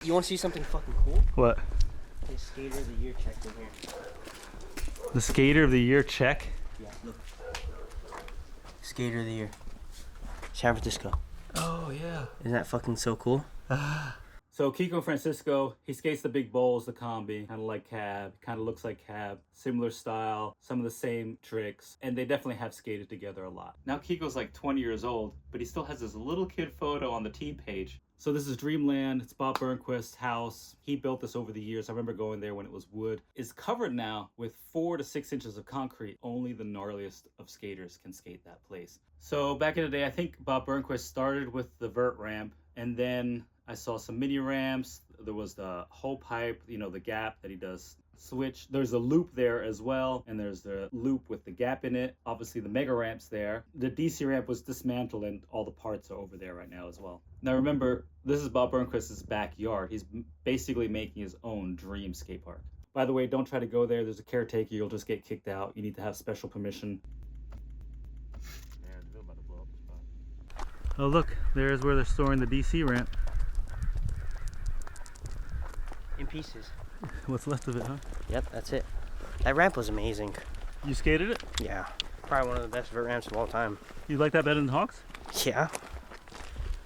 You want to see something fucking cool? What? The Skater of the Year check in here. The Skater of the Year check? Yeah, look. Skater of the Year. San Francisco. Oh, yeah. Isn't that fucking so cool? So Kiko Francisco, he skates the big bowls, the combi, kind of like Cab, kind of looks like Cab, similar style, some of the same tricks, and they definitely have skated together a lot. Now Kiko's like 20 years old, but he still has this little kid photo on the team page. So this is Dreamland, it's Bob Burnquist's house. He built this over the years. I remember going there when it was wood. It's covered now with 4 to 6 inches of concrete. Only the gnarliest of skaters can skate that place. So back in the day, I think Bob Burnquist started with the vert ramp, and then I saw some mini ramps. There was the hole pipe, you know, the gap that he does switch. There's a loop there as well, and there's the loop with the gap in it. Obviously the mega ramp's there. The DC ramp was dismantled and all the parts are over there right now as well. Now remember, this is Bob Burnquist's backyard. He's basically making his own dream skate park. By the way, don't try to go there. There's a caretaker. You'll just get kicked out. You need to have special permission. Oh look, there's where they're storing the DC ramp. In pieces. What's left of it, huh? Yep, that's it. That ramp was amazing. You skated it? Yeah. Probably one of the best vert ramps of all time. You like that better than Hawks? Yeah.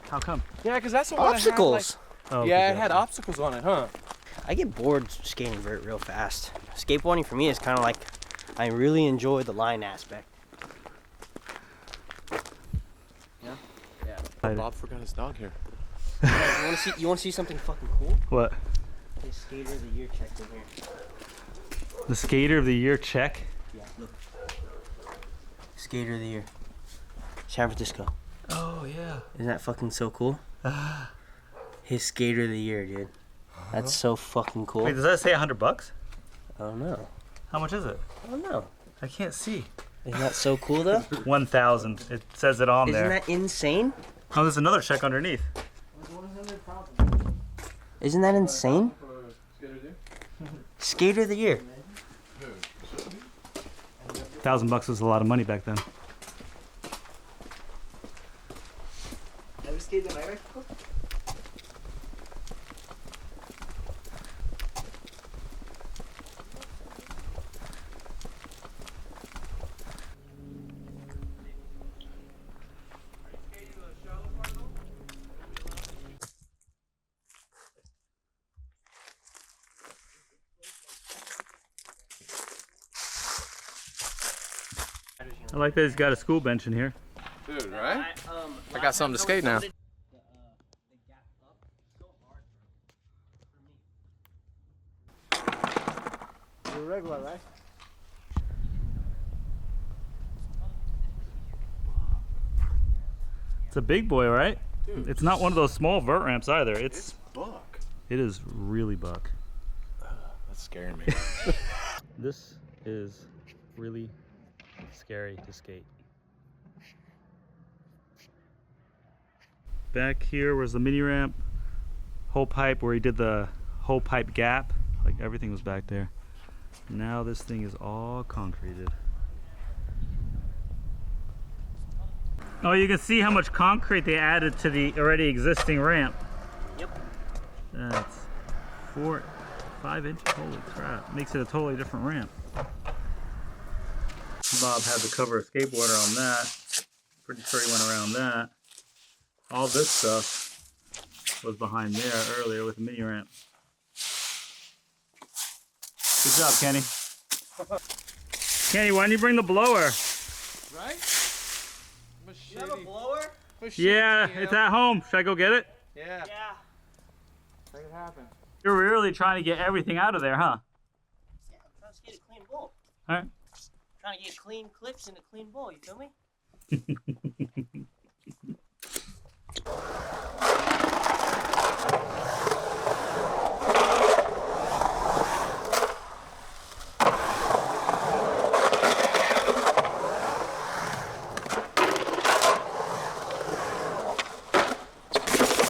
How come? Yeah, because that's the one Obstacles! That had, like, yeah, it had obstacles on it, huh? I get bored skating vert real fast. Skateboarding for me is kind of like, I really enjoy the line aspect. Yeah? Yeah. Bob forgot his dog here. You want to see something fucking cool? What? The Skater of the Year check in here. The Skater of the Year check? Yeah, look. Skater of the Year. San Francisco. Oh, yeah. Isn't that fucking so cool? His Skater of the Year, dude. That's so fucking cool. Wait, does that say $100? I don't know. How much is it? I don't know. I can't see. Isn't that so cool, though? 1,000. It says it on there. Isn't that insane? Oh, there's another check underneath. Isn't that insane? Skater of the Year. $1,000 was a lot of money back then. Never skated in Mexico? I like that he's got a school bench in here. Dude, right? I got something to skate now. You're regular, right? It's a big boy, right? Dude, it's not one of those small vert ramps either. It's buck. It is really buck. That's scaring me. This is really scary to skate. Back here was the mini ramp, hole pipe where he did the hole pipe gap. Like everything was back there. Now this thing is all concreted. Oh, you can see how much concrete they added to the already existing ramp. Yep. That's 4, 5 inches. Holy crap. Makes it a totally different ramp. Bob had the cover of skateboarder on that. Pretty sure he went around that. All this stuff was behind there earlier with the mini ramp. Good job, Kenny. Kenny, why didn't you bring the blower? Right? You have a blower? Yeah, it's at home. Should I go get it? Yeah. Yeah. Make it happen. You're really trying to get everything out of there, huh? Yeah, I'm trying to skate a clean bowl. Alright. Trying to get clean clips in a clean bowl, you feel me?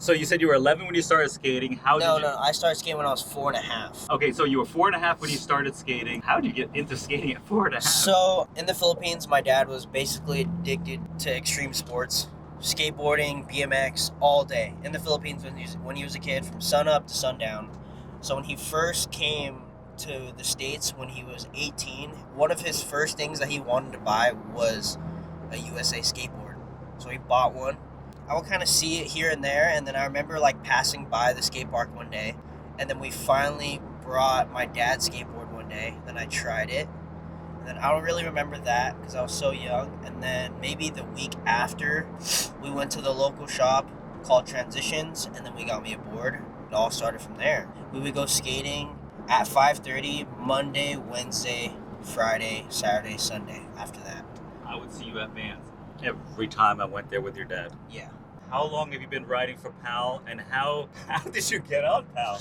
So you said you were 11 when you started skating. No, I started skating when I was 4.5. Okay, so you were 4.5 when you started skating. How did you get into skating at 4.5? So, in the Philippines, my dad was basically addicted to extreme sports. skateboarding, BMX all day in the Philippines when he was a kid, from sun up to sundown. So when he first came to the States when he was 18, one of his first things that he wanted to buy was a USA skateboard. So he bought one. I would kind of see it here and there, and then I remember like passing by the skate park one day, and then we finally brought my dad's skateboard one day. Then I tried it, and then I don't really remember that because I was so young. And then maybe the week after, we went to the local shop called Transitions, and then we got me a board. It all started from there. We would go skating at 5:30 Monday, Wednesday, Friday, Saturday, Sunday. After that, I would see you at Vans every time I went there with your dad. yeah. How long have you been riding for Powell, and how did you get on Powell?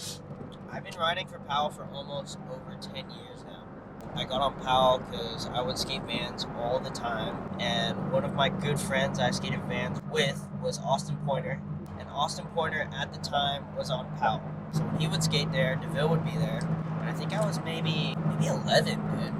I've been riding for Powell for almost over 10 years now. I got on Powell because I would skate Vans all the time, and one of my good friends I skated Vans with was Austin Pointer, and Austin Pointer at the time was on Powell. So when he would skate there, Deville would be there, and I think I was maybe 11, dude.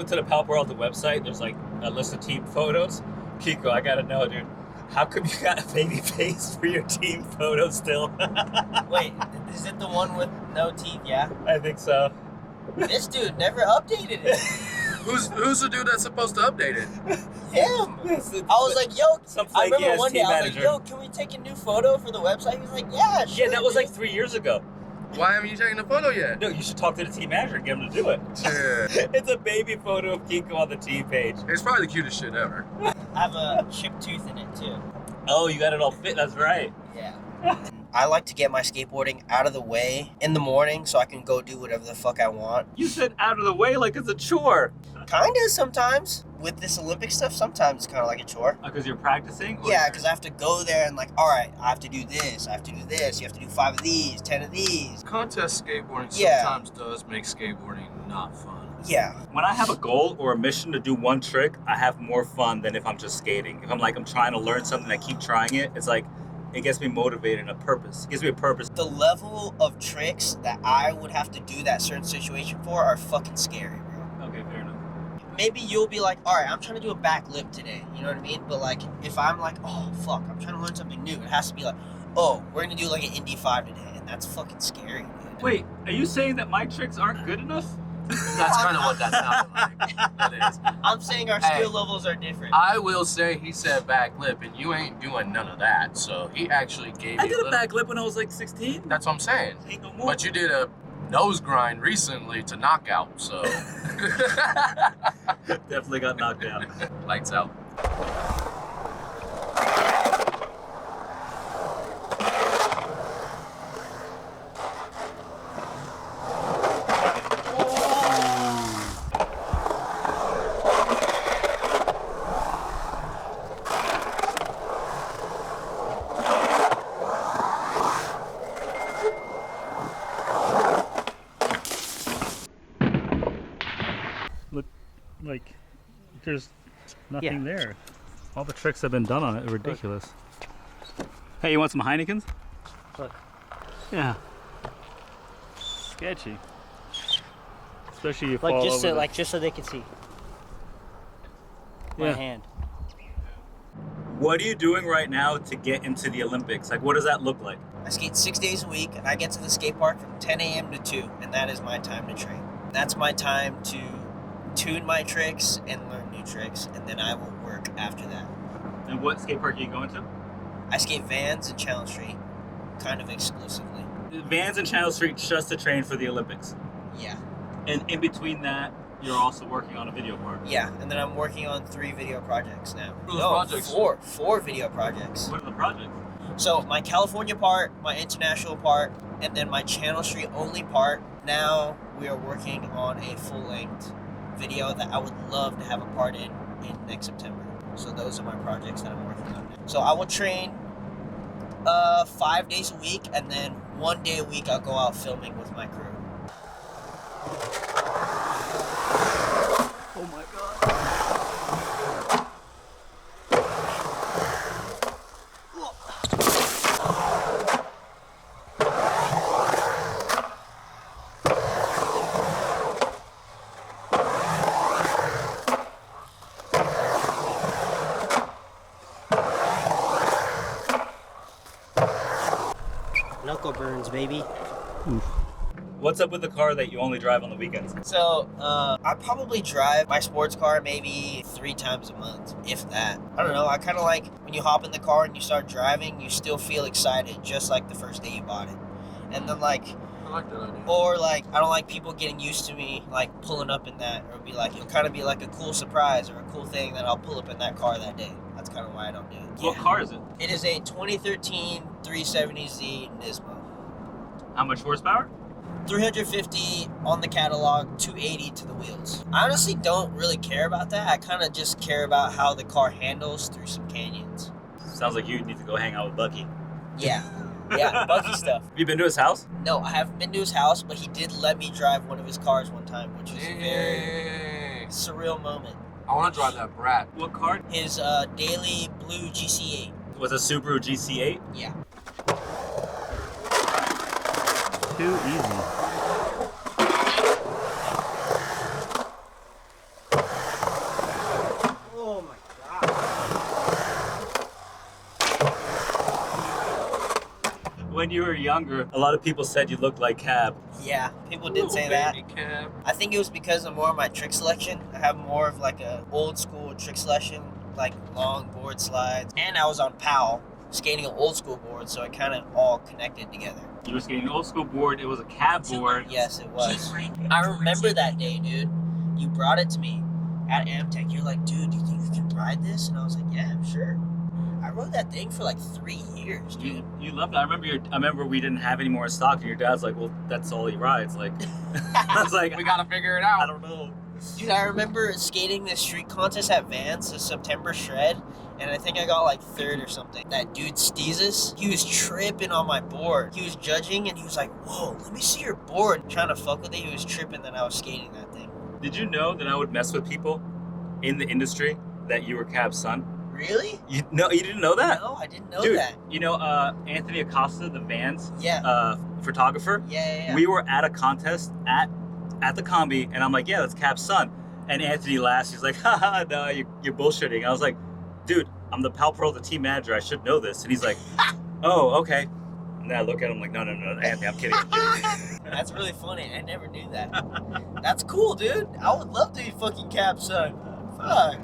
To the Powell Peralta website, there's like a list of team photos. Kiko, I gotta know, dude, how come you got a baby face for your team photo still? Wait, is it the one with no teeth? Yeah. I think so. This dude never updated it. Who's the dude that's supposed to update it? Him. I was like, yo, Some I remember flaky-ass one day team I was like, manager. yo, can we take a new photo for the website? He was like, yeah, sure. Yeah, that was like dude. 3 years ago. Why haven't you taken the photo yet? No, you should talk to the team manager and get him to do it. Yeah. It's a baby photo of Kiko on the team page. It's probably the cutest shit ever. I have a chipped tooth in it too. Oh, you got it all fit, that's right. Yeah. I like to get my skateboarding out of the way in the morning so I can go do whatever the fuck I want. You said out of the way like it's a chore. Kinda sometimes. With this Olympic stuff, sometimes it's kind of like a chore. Because you're practicing? Or Yeah, because I have to go there and like, all right, I have to do this, I have to do this, you have to do 5 of these, 10 of these. Contest skateboarding Yeah. sometimes does make skateboarding not fun. Yeah. When I have a goal or a mission to do one trick, I have more fun than if I'm just skating. If I'm like, I'm trying to learn something, I keep trying it, it's like, it gets me motivated and a purpose. It gives me a purpose. The level of tricks that I would have to do that certain situation for are fucking scary, bro. Okay, fair enough. Maybe you'll be like, all right, I'm trying to do a back lip today. You know what I mean? But like, if I'm like, oh, fuck, I'm trying to learn something new, it has to be like, oh, we're going to do like an Indy 5 today. And that's fucking scary, dude. Wait, are you saying that my tricks aren't good enough? That's kind of what that sounded like. It is. I'm saying our skill levels are different. I will say he said back lip, and you ain't doing none of that. So he actually gave I you did a a little... back lip when I was like 16. That's what I'm saying. Ain't no more. But you did a nose grind recently to knockout, so... Definitely got knocked down. Lights out. Look, like, there's nothing there. All the tricks have been done on it are ridiculous. Hey, you want some Heinekens? Look. Yeah. Sketchy. Especially you Like fall just over so, the- like just so they can see my Yeah. hand. What are you doing right now to get into the Olympics? Like, what does that look like? I skate 6 days a week, and I get to the skate park from 10 a.m. to 2, and that is my time to train. That's my time to tune my tricks and learn new tricks, and then I will work after that. And what skate park are you going to? I skate Vans and Challenge Street, kind of exclusively. Vans and Channel Street just to train for the Olympics. Yeah. And in between that, you're also working on a video part. Yeah, and then I'm working on 3 video projects now. What are those projects? 4 video projects. What are the projects? So my California part, my international part, and then my Channel Street only part. Now we are working on a full-length video that I would love to have a part in next September. So those are my projects that I'm working on now. So I will train 5 days a week, and then 1 day a week I'll go out filming with my crew. Oh my god. Knuckle burns, baby. Oof. What's up with the car that you only drive on the weekends? So, I probably drive my sports car maybe 3 times a month, if that. I don't know, I kind of like when you hop in the car and you start driving, you still feel excited, just like the first day you bought it. And then like, I like that idea. or like, I don't like people getting used to me, like pulling up in that, or it'll kind of be like a cool surprise or a cool thing that I'll pull up in that car that day. That's kind of why I don't do it. What car is it? It is a 2013 370Z Nismo. How much horsepower? 350 on the catalog, 280 to the wheels. I honestly don't really care about that. I kind of just care about how the car handles through some canyons. Sounds like you need to go hang out with Bucky. Yeah. Yeah, Bucky stuff. Have you been to his house? No, I haven't been to his house, but he did let me drive one of his cars one time, which was a very Dang. surreal moment. I want to drive that brat. What car? His daily blue GC8. Was a Subaru GC8? Yeah. Too easy. Oh my god. When you were younger, a lot of people said you looked like Cab. Yeah, people did Ooh, say that. baby cab. I think it was because of more of my trick selection. I have more of like a old school trick selection, like long board slides. And I was on Powell, skating an old school board, so it kind of all connected together. You were skating an old school board. It was a Cab board. Yes, it was. I remember that day, dude. You brought it to me at Amtech. You're like, dude, do you think you can ride this? And I was like, yeah, I'm sure. I rode that thing for like 3 years, dude. You loved it. I remember we didn't have any more in stock, and your dad's like, "Well, that's all he rides." Like, I was like, We got to figure it out. I don't know. Dude, I remember skating this street contest at Vans, the September shred, and I think I got like 3rd or something. That dude Steezus, he was tripping on my board. He was judging, and he was like, "Whoa, let me see your board." Trying to fuck with it, he was tripping that I was skating that thing. Did you know that I would mess with people in the industry that you were Cab's son? Really? You didn't know that? No, I didn't know Dude, that. you know Anthony Acosta, the Vans photographer? Yeah. We were at a contest at the combi, and I'm like, yeah, that's Cab's son. And Anthony laughs. He's like, haha, no, you're bullshitting. I was like, dude, I'm the Powell Peralta team manager. I should know this. And he's like, oh, okay. And then I look at him like, no, Anthony, I'm kidding. That's really funny. I never knew that. That's cool, dude. I would love to be fucking Cab's son. Fuck.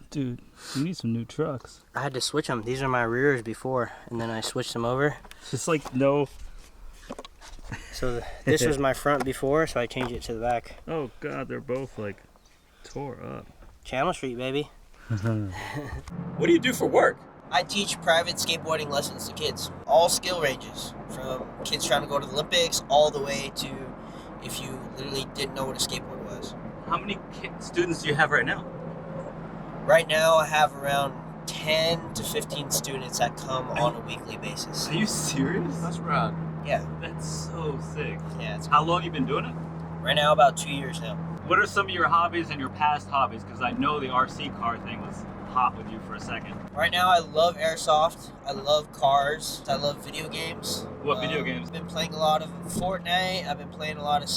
Dude, you need some new trucks. I had to switch them. These are my rears before, and then I switched them over. Just like, no. So this was my front before, so I changed it to the back. Oh, God, they're both like tore up. Channel Street, baby. What do you do for work? I teach private skateboarding lessons to kids. All skill ranges. From kids trying to go to the Olympics all the way to if you literally didn't know what a skateboard was. How many students do you have right now? Right now, I have around 10 to 15 students that come on a weekly basis. Are you serious? That's rad. Yeah. That's so sick. Yeah. How long you been doing it? Right now, about 2 years now. What are some of your hobbies and your past hobbies? Because I know the RC car thing was hot with you for a second. Right now, I love airsoft. I love cars. I love video games. What video games? I've been playing a lot of Fortnite. I've been playing a lot of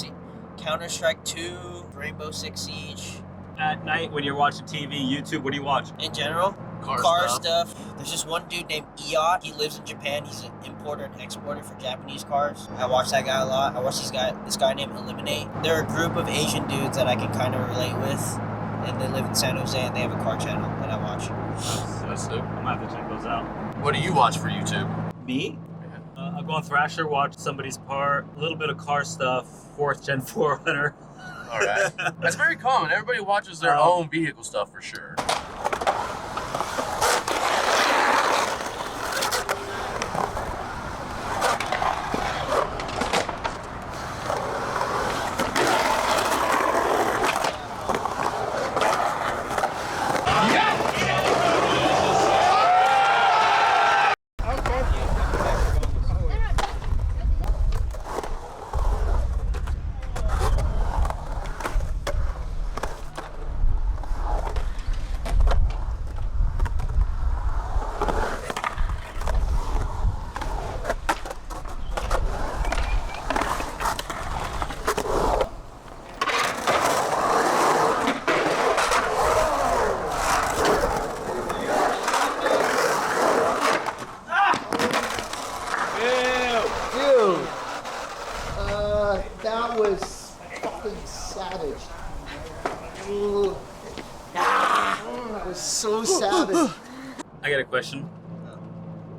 Counter-Strike 2, Rainbow Six Siege. At night when you're watching TV, YouTube, what do you watch? In general, Car stuff. There's just one dude named Iot. He lives in Japan. He's an importer and exporter for Japanese cars. I watch that guy a lot. I watch this guy named Eliminate. They're a group of Asian dudes that I can kind of relate with. And they live in San Jose, and they have a car channel that I watch. That's sick. I'm gonna have to check those out. What do you watch for YouTube? Me? I'll go on Thrasher, watch somebody's part, a little bit of car stuff, 4th Gen 4Runner. All right. That's very common. Everybody watches their own vehicle stuff for sure. That was fucking savage. Ooh. That was so savage. I got a question.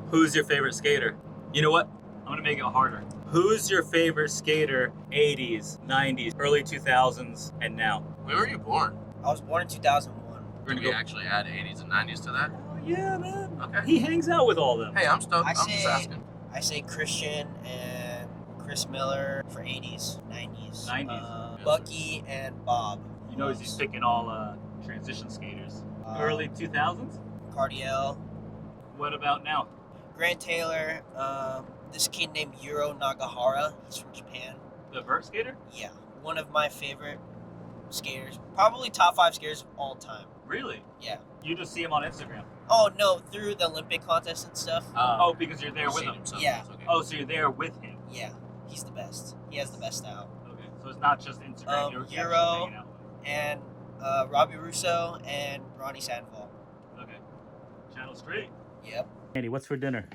Who's your favorite skater? You know what? I'm gonna make it harder. Who's your favorite skater 80s, 90s, early 2000s, and now? Where were you born? I was born in 2001. We're Did we actually add 80s and 90s to that? Oh, yeah, man. Okay. He hangs out with all them. Hey, I'm stoked. I I'm just say- asking. I say Christian and Chris Miller for 80s, 90s. 90s. Bucky and Bob. You know he's picking all transition skaters. Early 2000s? Cardiel. What about now? Grant Taylor. This kid named Yuro Nagahara. He's from Japan. The vert skater? Yeah. One of my favorite skaters. Probably top 5 skaters of all time. Really? Yeah. You just see him on Instagram. Oh, no. Through the Olympic contest and stuff. Oh, because you're there I've with seen him. some Yeah. days, okay. Oh, so you're there with him. Yeah. He's the best. He has the best style. Okay, so it's not just Instagram. You're actually Euro. hanging out with And Robbie Russo and Ronnie Sandoval. him. Okay. Channel Street. Yep. Andy, what's for dinner?